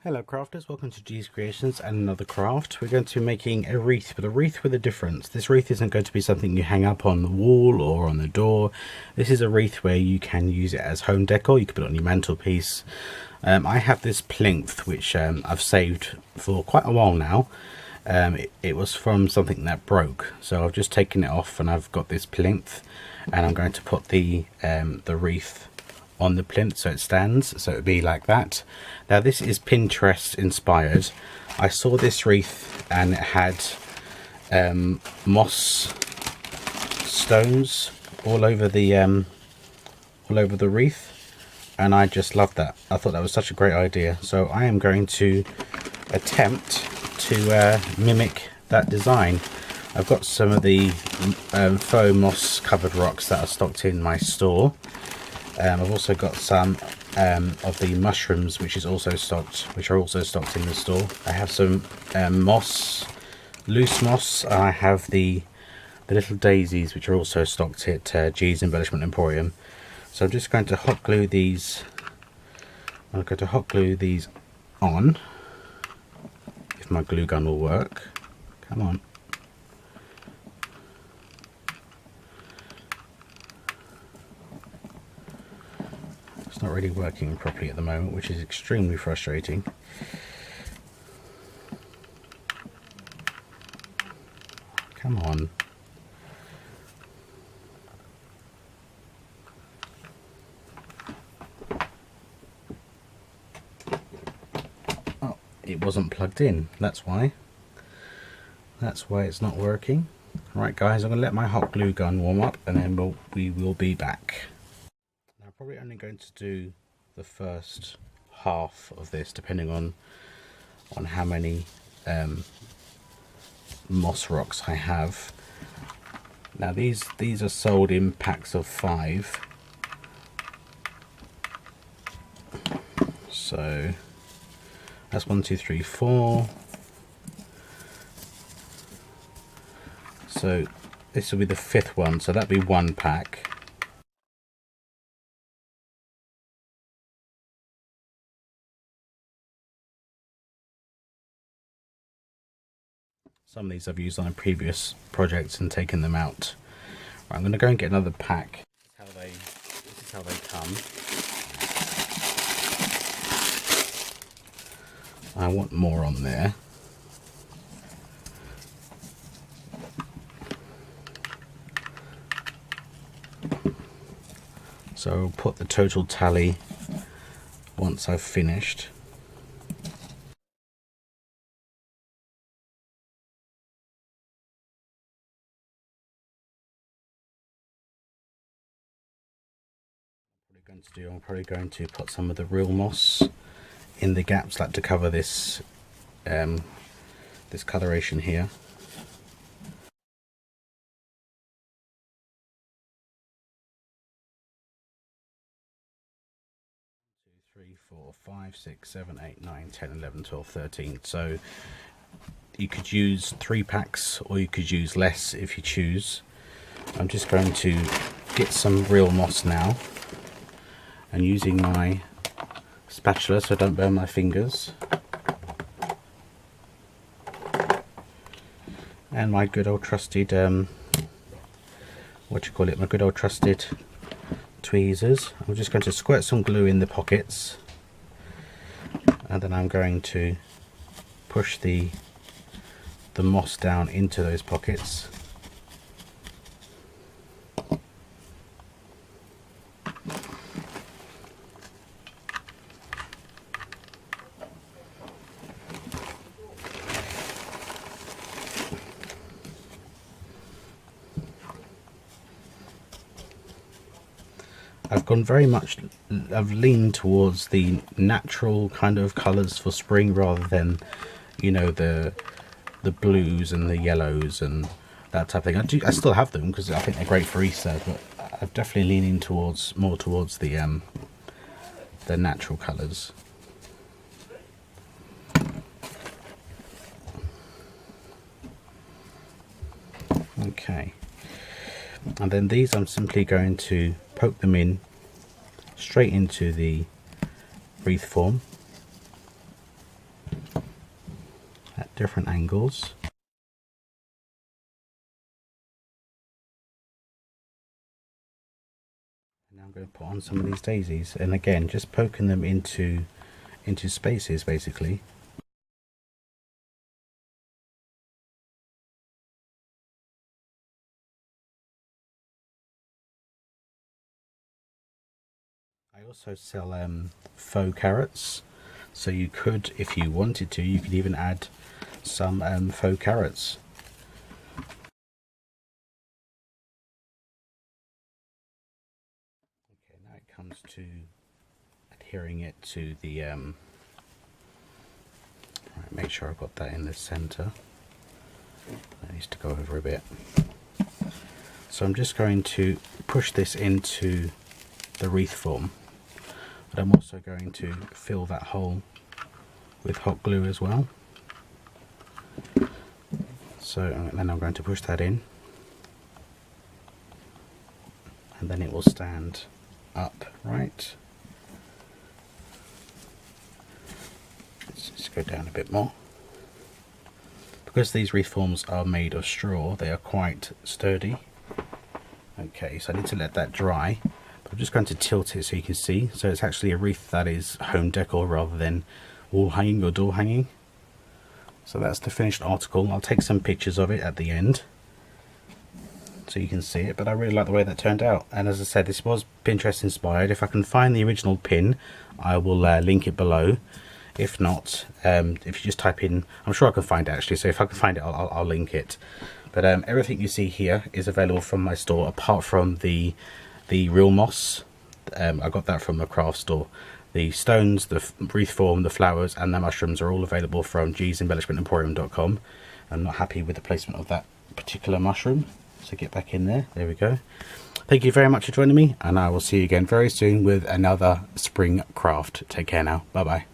Hello crafters, welcome to G's Creations and another craft. We're going to be making a wreath, but a wreath with a difference. This wreath isn't going to be something you hang up on the wall or on the door. This is a wreath where you can use it as home decor. You can put it on your mantelpiece. I have this plinth which I've saved for quite a while now. It was from something that broke, so I've just taken it off and I've got this plinth, and I'm going to put the wreath on the plinth so it stands, so it would be like that. Now this is Pinterest inspired. I saw this wreath and it had moss stones all over the wreath, and I just loved that. I thought that was such a great idea, so I am going to attempt to mimic that design. I've got some of the faux moss covered rocks that are stocked in my store. I've also got some of the mushrooms which are also stocked in the store. I have some moss, loose moss, and I have the little daisies which are also stocked at G's Embellishment Emporium. So I'm just going to hot glue these. I'm going to hot glue these on. If my glue gun will work. Come on. It's not really working properly at the moment, which is extremely frustrating. Come on. Oh, it wasn't plugged in. That's why. That's why it's not working. Right, guys, I'm going to let my hot glue gun warm up, and then we will be back. I'm probably only going to do the first half of this, depending on how many moss rocks I have. Now these are sold in packs of 5, so that's 1, 2, 3, 4. So this will be the 5th one, so that'd be 1 pack. Some of these I've used on previous projects and taken them out. Right, I'm going to go and get another pack. This is how they come. I want more on there. So I'll put the total tally once I've finished. 2. I'm probably going to put some of the real moss in the gaps, like to cover this this coloration here. 2, 3, 4, 5, 6, 7, 8, 9, 10, 11, 12, 13. So you could use 3 packs or you could use less if you choose. I'm just going to get some real moss now, and using my spatula so I don't burn my fingers, and my good old trusted my good old trusted tweezers. I'm just going to squirt some glue in the pockets, and then I'm going to push the moss down into those pockets. I've leaned towards the natural kind of colours for spring, rather than, you know, the blues and the yellows and that type of thing. I still have them because I think they're great for Easter, but I'm definitely leaning more towards the natural colours. Okay, and then these I'm simply going to poke them in straight into the wreath form. different angles. And now I'm going to put on some of these daisies, and again just poking them into spaces basically. I also sell faux carrots, so you could, if you wanted to, you could even add some faux carrots. Okay, now it comes to adhering it to the right, make sure I've got that in the center. That needs to go over a bit. So I'm just going to push this into the wreath form, but I'm also going to fill that hole with hot glue as well. So and then I'm going to push that in, and then it will stand up, right? Let's just go down a bit more. Because these wreath forms are made of straw, they are quite sturdy. Okay, so I need to let that dry. But I'm just going to tilt it so you can see. So it's actually a wreath that is home decor rather than wall hanging or door hanging. So that's the finished article. I'll take some pictures of it at the end so you can see it, but I really like the way that turned out. And as I said, this was Pinterest inspired. If I can find the original pin, I will link it below. If not, if you just type in, I'm sure I can find it actually, so if I can find it, I'll link it. But everything you see here is available from my store, apart from the real moss. I got that from the craft store. The stones, the wreath form, the flowers and the mushrooms are all available from gsembellishmentemporium.com. I'm not happy with the placement of that particular mushroom, so get back in there. There we go. Thank you very much for joining me, and I will see you again very soon with another spring craft. Take care now. Bye bye.